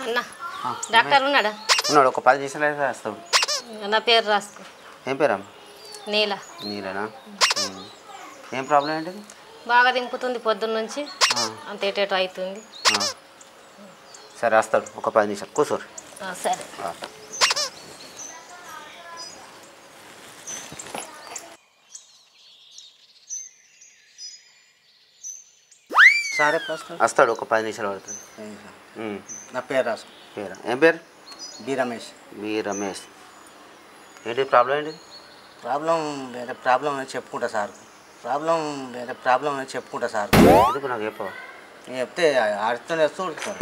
అన్న డాక్టర్ ఉన్నాడా? ఉన్నాడు. ఒక 10 నిమిషాలు అయితే వస్తాడు. నా పేరు రాసుకో. ఏం పేరమ్మ? నీల. నీలనా? ఏం ప్రాబ్లం ఏంటిది? బాగా దింపుతుంది పొద్దున్న నుంచి, అంత ఏటేటో అవుతుంది. సరే వస్తాడు, ఒక 10 నిమిషాలు కూర్చోరు. సరే. సరే వస్తాడు, ఒక 10 నిమిషాలు పడుతుంది. నా పేరు రాసు. పేరు ఏం పేరు? బి రమేష్. బి రమేష్. ఏంటి ప్రాబ్లం ఏంటి? వేరే ప్రాబ్లం అని చెప్పుకుంటా సార్. వేరే ప్రాబ్లం అని చెప్పుకుంటా సార్. ఎందుకు నాకు చెప్పవా? నేను చెప్తే అడుగుతూనే చూడుతాను.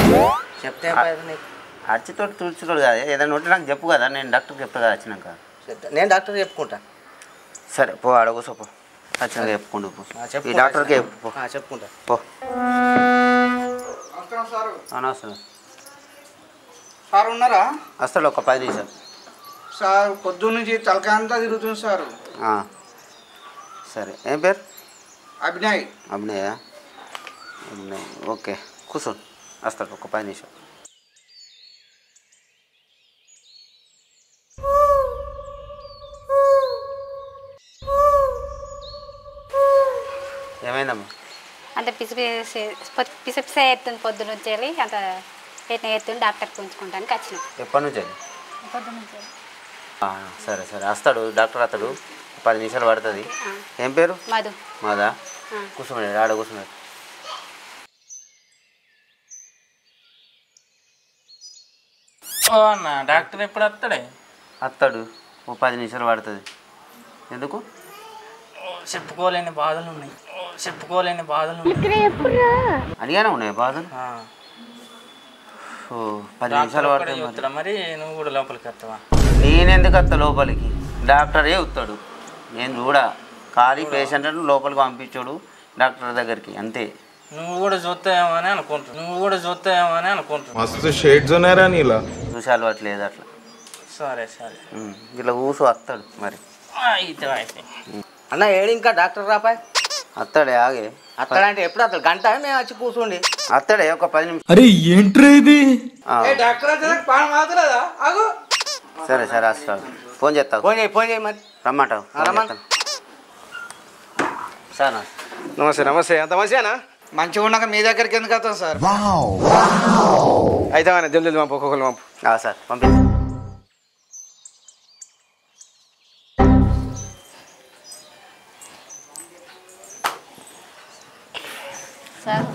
చెప్తే నీకు అడిచితో తుడుచుకోడు కదా, ఏదైనా ఉంటే నాకు చెప్పు కదా, నేను డాక్టర్కి చెప్తా కదా వచ్చినాక. నేను డాక్టర్ చెప్పుకుంటా. సరే పో, అడగసో పో, వచ్చినాక చెప్పుకుంటూ పో. ఈ డాక్టర్కి చెప్పు. చెప్పుకుంటా పో. నమస్కారం సార్. ఉన్నారా? వస్తాడు, ఒక 10 నిమిషాలు. సార్ పొద్దున్న నుంచి తలకాయ అంతా తిరుగుతుంది సార్. సరే ఏం పేరు? అభినయ్. అభినయ? అభినయ్, ఓకే కూర్చోండి, వస్తాడు, ఒక 10 నిమిషాలు. ఏమైందమ్మా? అంత పిసపిస ఎత్తుంది పొద్దున్న వచ్చేది, అంత పెట్టిన ఎత్తుని డాక్టర్కి ఉంచుకుంటానికి వచ్చినాం. ఎప్పటి నుంచి? పొద్దున్న నుంచి. సరే సరే వస్తాడు డాక్టర్, అతడు 10 నిమిషాలు పడుతుంది. ఏం పేరు? మధు. మాదా? కూర్చున్నాడు, ఆడ కూర్చున్నాడు. అన్న డాక్టర్ ఎప్పుడు వస్తాడే? వస్తాడు, ఓ 10 నిమిషాలు పడుతుంది. ఎందుకు? చెప్పుకోలేని బాధలు ఉన్నాయి. అడిగానే ఉన్నాయి బాధలు. ఓ 10 నిమిషాలు పడుతుంది. మరి నువ్వు కూడా లోపలికి వస్తావా? నేనెందుకు వస్తా లోపలికి? డాక్టరే వస్తాడు, నేను చూడా. ఖాళీ పేషెంట్ లోపలికి పంపించాడు డాక్టర్ దగ్గరికి, అంతే. నువ్వు కూడా చూస్తావేమో అని అనుకుంటున్నా. మస్తు షేడ్స్ ఉన్నారా నీలా? చూసి అలవాట్లేదు అట్లా. సరే సరే, ఇట్లా కూర్చో, వస్తాడు మరి. అయితే అన్న ఏడు ఇంకా డాక్టర్ రాపాయ్. వస్తాడే, ఆగే. అత్తడంటే ఎప్పుడు అతను గంట మేము వచ్చి కూర్చోండి. వస్తాడే, ఒక 10 నిమిషాలు. అరే ఏంట్రా ఇది? డాక్టర్ అయితే పానం ఆగుతుందా? ఆగు. సరే సరే వస్తాడు, ఫోన్ చేస్తావు. ఫోన్ చేయి మరి. రమ్మంటావు? సార్ నమస్తే. నమస్తే. అంత మంచిగానా? మంచిగా ఉన్నాక మీ దగ్గరికి ఎందుకు వస్తాం సార్? అయితే జల్దీ పంపు, ఒక్కొక్కరు పంపు. సార్ పంపిస్తాను. సార్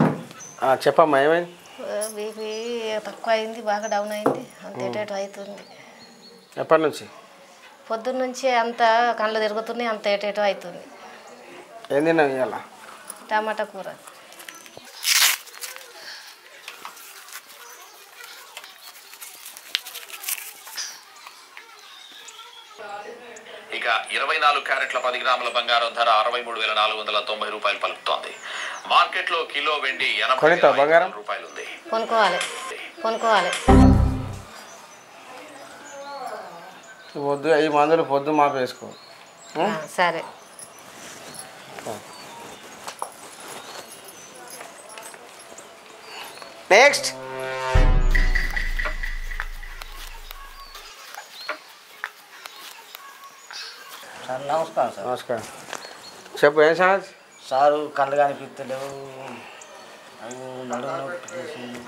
చెప్పమ్మా, ఏమైంది? బీపీ తక్కువ అయింది, బాగా డౌన్ అయింది, అంత ఏటేటో అవుతుంది. ఎప్పటి నుంచి? పొద్దున్న నుంచి అంత కళ్ళు తిరుగుతున్నాయి, అంత ఏటేటో అవుతుంది. ఏం తిన్నావు ఇవాళ? టమాటా కూర. ఇక 24 క్యారెట్ల 10 గ్రాముల బంగారం ధర 63,490 రూపాయలు పలుకుతోంది. మార్కెట్లో కిలో వెండి 80 రూపాయలు ఉంది. కొనుక్కోవాలి. పొద్దు ఈ మందులు పొద్దు మాపు వేసుకో. సరే. నెక్స్ట్. సార్ నమస్కారం సార్. నమస్కారం. చెప్పు, ఏం సంగతి? సారు కళ్ళు కనిపిస్తలేవు, అవి నడుము నొప్పి చేసింది.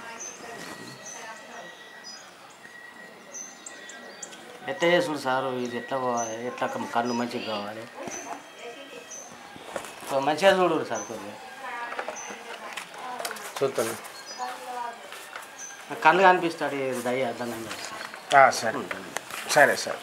ఎట్లా చేసుడు సారు? ఇది ఎట్లా పోవాలి? ఎట్లా కళ్ళు మంచిగా కావాలి? మంచిగా చూడు సార్. కొద్దిగా చూస్తాను. కళ్ళు కనిపిస్తాడు, దయ అర్థం సరే సరే సరే.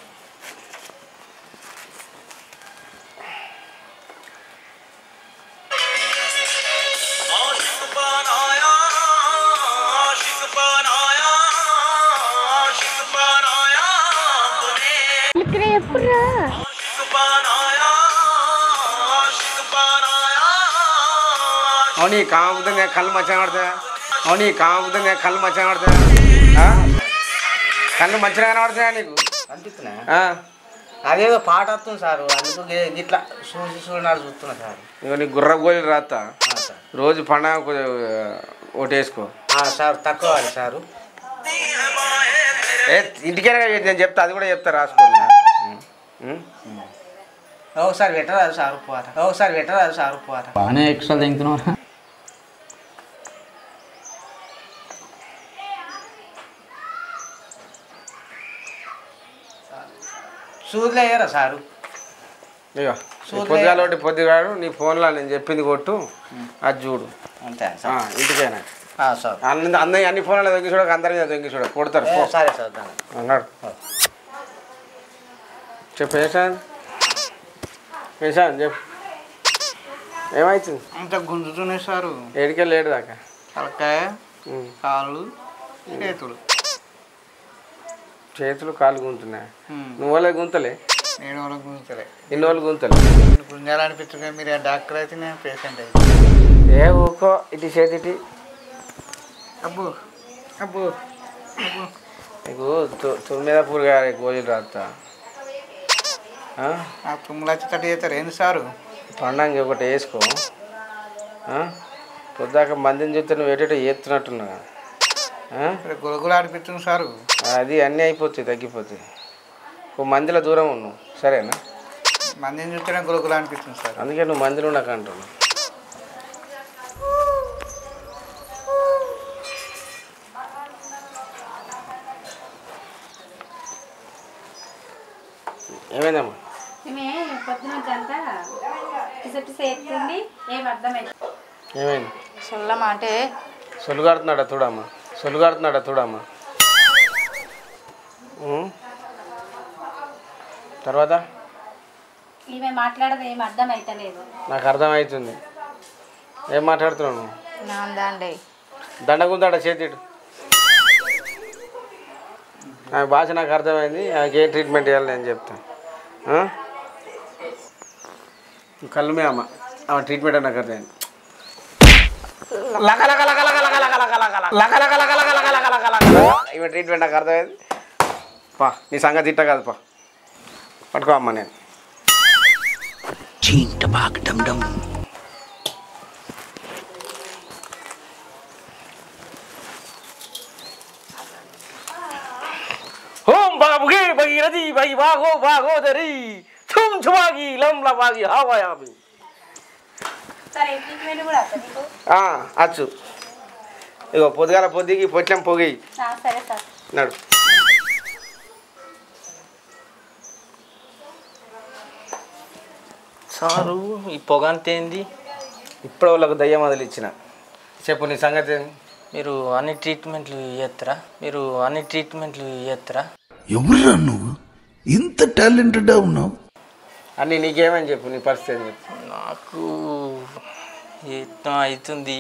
అవును, ఈ కామబుద్ధంగా కళ్ళు మంచిగా పడతాయా? కళ్ళు మంచిగా కనబడతాయా నీకు? అనిపిస్తున్నాయా? అదేదో పాట వస్తుంది సార్, అందుకు ఇట్లా చూస్తున్నాడు సార్. ఇక నీ గుర్ర గోళీలు రాస్తా, రోజు పండగ ఒకటి వేసుకో. సార్ తక్కువ సారు. ఇంటికైనా నేను చెప్తా, అది కూడా చెప్తా రాసుకోండి. ఒకసారి పెట్టరాదు సారు పోరా, ఒకసారి పెట్టరాదు సారు పోరా. బాగానే ఎక్స్ట్రా తింటున్నావు. సూదులు అయ్యారా సారు? ఇక పొద్దుగాల ఒకటి పొద్దుగాడు నీ ఫోన్లో నేను చెప్పింది కొట్టు, అది చూడు. అంతే ఇంటికైనా సార్. అన్ని ఫోన్లో దొంగి చూడక అందరి దొంగి చూడ కొడతారు. సరే సార్ అన్నాడు. చెప్పు యశాంత్, యశాంత్ చెప్పు ఏమవుతుంది? అంత గుంజుతున్నాయి సారు. ఏడికెళ్ళి ఏడు దాకా తలకాయ, కాళ్ళు, చేతులు. చేతులు కాళ్ళు గుంతున్నాయి. నువ్వు వాళ్ళ గుంతలే? నేను వాళ్ళకి గుంజుతలే. ఇన్ని వాళ్ళు గుంతలే. గుంజాలనిపిస్తుంది. మీరు డాక్టర్ అయితే నేను పేషెంట్ అయితే. ఏ ఊకో ఇటు చేతి అబ్బో అబ్బో నీకు తుమ్మిద పూరుగా గోజులు రాస్తా. ఆ తుమ్ములు వచ్చి తట్టు చేస్తారు ఏంది సారు? పండంగి ఒకటి వేసుకో. పొద్దాక మందిని చూస్తే నువ్వు ఏటో చేస్తున్నట్టున్నా. గురుగులు ఆడిపిస్తుంది సారు. అది అన్నీ అయిపోతాయి, తగ్గిపోతాయి. ఒక మందిలో దూరం ఉన్నావు సరేనా? మందిని చూస్తేనే గురుగులు అనిపిస్తుంది సార్. అందుకే నువ్వు మందిలో నాకు అంటున్నావు. ఏమైందమ్మా? ఏమైంది? సొల్లమాటే సొల్లుగాడుతున్నాడా చూడమ్మా, సొల్లుగాడుతున్నాడా చూడమ్మా. తర్వాత ఈమె మాట్లాడదు, ఏం అర్థం అయితలేదు. నాకు అర్థమవుతుంది. ఏం మాట్లాడుతున్నావు నువ్వు? నాందండి దండగుందాడ చేతిడు. ఆమె భాష నాకు అర్థమైంది. ఆమెకి ఏం ట్రీట్మెంట్ ఇవ్వాలి నేను చెప్తాను. కళ్ళమే అమ్మ, ఆమె ట్రీట్మెంట్ నాకు అర్థమైంది. ఈమె ట్రీట్మెంట్ నాకు అర్థమైంది. పా నీ సంగతి తిట్ట కాదు, పా పట్టుకో అమ్మ. నేను అచ్చు ఇగో పొద్దుగాల పొద్దుకి పొచ్చం పొగి సరే సార్. నడు. సారు ఈ పొగ అంతేంది? ఇప్పుడు వాళ్ళకు దయ్యం వదిలిచ్చిన. చెప్పు నీ సంగతి ఏంది? మీరు అన్ని ట్రీట్మెంట్లు చేస్తారా? మీరు అన్ని ట్రీట్మెంట్లు చేస్తారా? ఎవరురా నువ్వు ఇంత టాలెంటెడ్గా ఉన్నావు? అన్నీ నీకేమని చెప్పు, నీ పరిస్థితి అని చెప్పు. నాకు అవుతుంది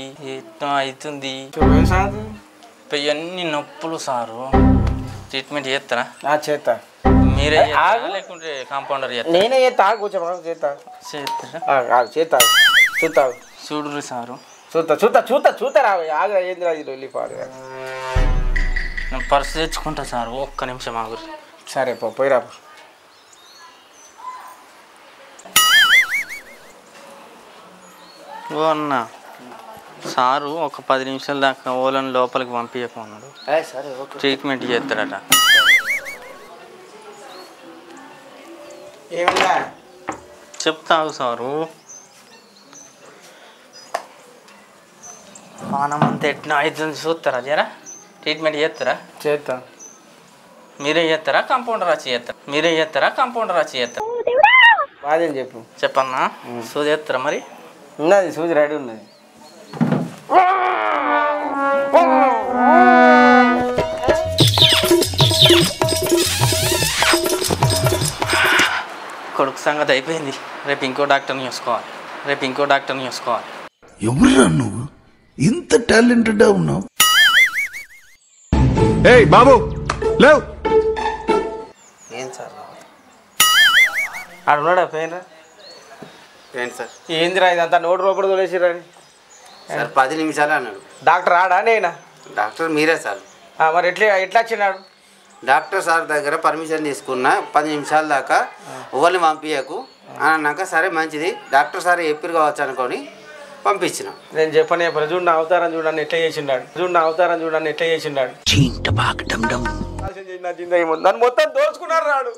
ఇవన్నీ నొప్పులు సారు. ట్రీట్మెంట్ చేస్తారా? చేస్తా. మీరే లేకుంటే కాంపౌండర్ చేస్తారా? నేనే చేస్తా. కూర్చోమా చేస్తా. చేస్తా చూస్తావు. చూడుర్రి సారు. చూస్తారా? ఆగా ఏంది రాజు వెళ్ళిపాడు. నేను పర్సు తెచ్చుకుంటా సార్, ఒక్క నిమిషం ఆగురు. సరే పోయిరా. ఓ అన్న సారు ఒక 10 నిమిషాల దాకా ఓలను లోపలికి పంపించకున్నాడు. ట్రీట్మెంట్ చేస్తాడట. ఏమన్నా చెప్తావు సారు. పానం అంతా ఎట్లా అవుతుంది చూస్తారా? జరా ట్రీట్మెంట్ చేస్తారా? చేస్తా. మీరే చేస్తారా కాంపౌండర్ వచ్చి చేస్తారా? మీరే చేస్తారా కాంపౌండర్ వచ్చి చేస్తారా? బాధని చెప్పు. చెప్పన్నా. సూది చేస్తారా? మరి ఉన్నది సూది రెడీ ఉన్నది. కొడుకు సంగతి అయిపోయింది. రేపు ఇంకో డాక్టర్ని చూసుకోవాలి. ఎవరురా నువ్వు ఇంత టాలెంటెడ్గా ఉన్నావు? ఏయ్ బాబు లేవు. ఏం సార్? ఆడున్నాడా పోయినరా? ఏంటి సార్? ఏందిరా ఇదంతా నోటు రూపడు తోలేసిరా? సార్ 10 నిమిషాలు అన్నాడు. డాక్టర్ ఆడా నేనా? డాక్టర్ మీరే సార్. మరి ఎట్లా వచ్చినాడు? డాక్టర్ సార్ దగ్గర పర్మిషన్ తీసుకున్నా 10 నిమిషాల దాకా ఎవరిని పంపించకు అని అన్నాక సరే మంచిది డాక్టర్ సార్ చెప్పారు కావచ్చు అనుకొని పంపించిన. నేను చెప్పనే చూడు నా అవతారం చూడని ఎట్లా చేసిండాడు, నా జిందగీ నన్ను మొత్తం దోచుకున్నారు రాడు.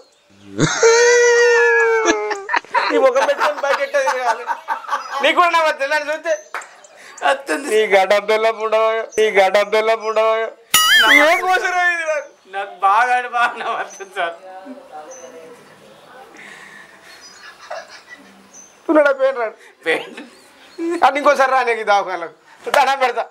నీ ముఖం పెట్టుకొని బయట ఎట్లా తిరగాలి? నీకు కూడా నా తెల్లని చూస్తే నీ గడ్డ బెల్లం ఉండవు ఏం కోసరా ఇది? నాకు బాగా వస్తుంది సార్. ఉన్నాడా పేరు రాడు, అది ఇంకోసారి రానికి దావకాలకు దండం పెడతా.